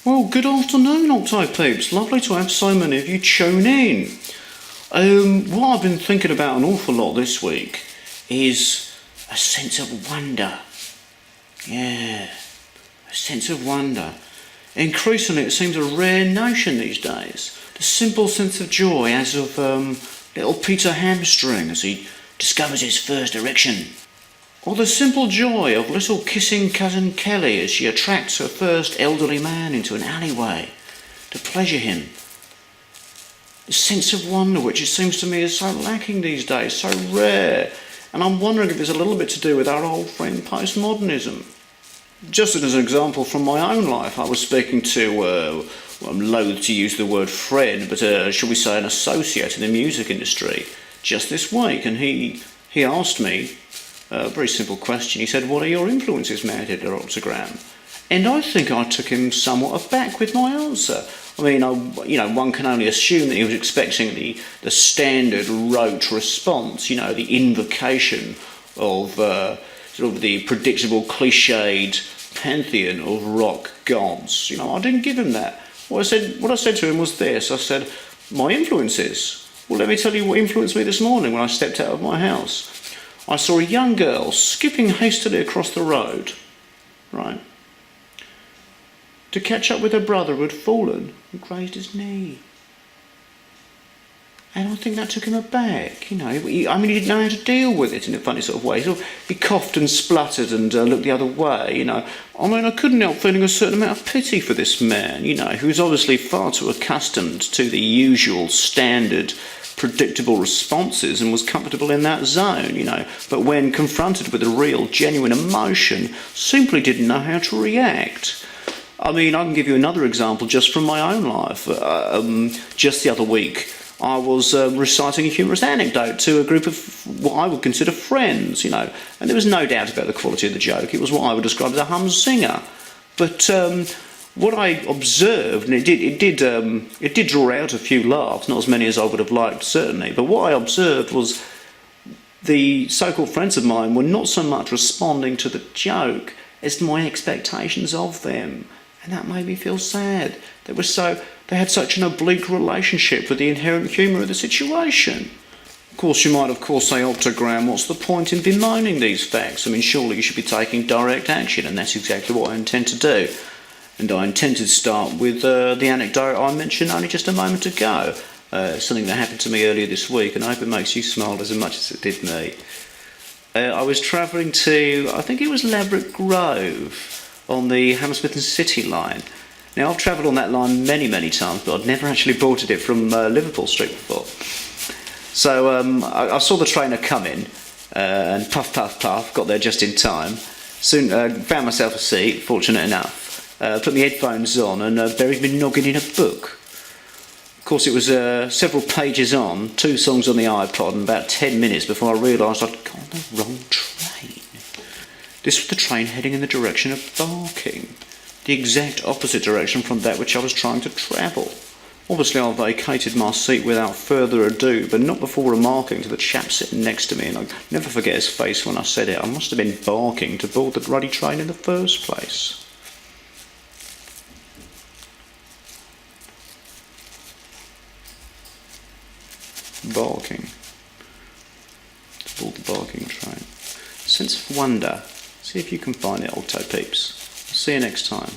Well, good afternoon, Octo peeps. Lovely to have so many of you tune in. What I've been thinking about an awful lot this week is a sense of wonder. Yeah, a sense of wonder. Increasingly, it seems a rare notion these days. The simple sense of joy, as of little Peter Hamstring as he discovers his first erection. Or the simple joy of little kissing cousin Kelly as she attracts her first elderly man into an alleyway to pleasure him. The sense of wonder, which it seems to me is so lacking these days, so rare, and I'm wondering if it's a little bit to do with our old friend postmodernism. Just as an example from my own life, I was speaking to, well, I'm loath to use the word friend, but shall we say an associate in the music industry just this week, and he asked me a very simple question. He said, "What are your influences, Matt, at Octogram?" And I think I took him somewhat aback with my answer. I mean, one can only assume that he was expecting the standard rote response, the invocation of sort of the predictable cliched pantheon of rock gods. I didn't give him that. What I said to him was this. I said, my influences. Well, let me tell you what influenced me this morning when I stepped out of my house. I saw a young girl skipping hastily across the road, right, to catch up with her brother who had fallen and grazed his knee. And I think that took him aback, he didn't know how to deal with it in a funny sort of way. He coughed and spluttered and looked the other way, I couldn't help feeling a certain amount of pity for this man, who's obviously far too accustomed to the usual standard predictable responses and was comfortable in that zone, but when confronted with a real, genuine emotion, simply didn't know how to react. I can give you another example just from my own life. Just the other week, I was reciting a humorous anecdote to a group of what I would consider friends, and there was no doubt about the quality of the joke. It was what I would describe as a humsinger. But what I observed, and it did draw out a few laughs, not as many as I would have liked, certainly, but what I observed was the so-called friends of mine were not so much responding to the joke as to my expectations of them, and that made me feel sad. They had such an oblique relationship with the inherent humour of the situation. Of course, you might say, Octogram, what's the point in bemoaning these facts? Surely you should be taking direct action, and that's exactly what I intend to do. And I intend to start with the anecdote I mentioned only just a moment ago. Something that happened to me earlier this week, and I hope it makes you smile as much as it did me. I was travelling to, I think it was Ladbroke Grove, on the Hammersmith and City line. Now, I've travelled on that line many, many times, but I'd never actually boarded it from Liverpool Street before. So I saw the trainer come in, and puff, puff, puff, got there just in time. Soon found myself a seat, fortunate enough. Put my headphones on and buried me noggin in a book. Of course, it was several pages on, 2 songs on the iPod, and about 10 minutes before I realised I'd got on the wrong train. This was the train heading in the direction of Barking, the exact opposite direction from that which I was trying to travel. Obviously, I vacated my seat without further ado, but not before remarking to the chap sitting next to me, and I'll never forget his face when I said it, I must have been barking to board the bloody train in the first place. Barking. To board the barking train. Sense of wonder. See if you can find it, Octo peeps. I'll see you next time.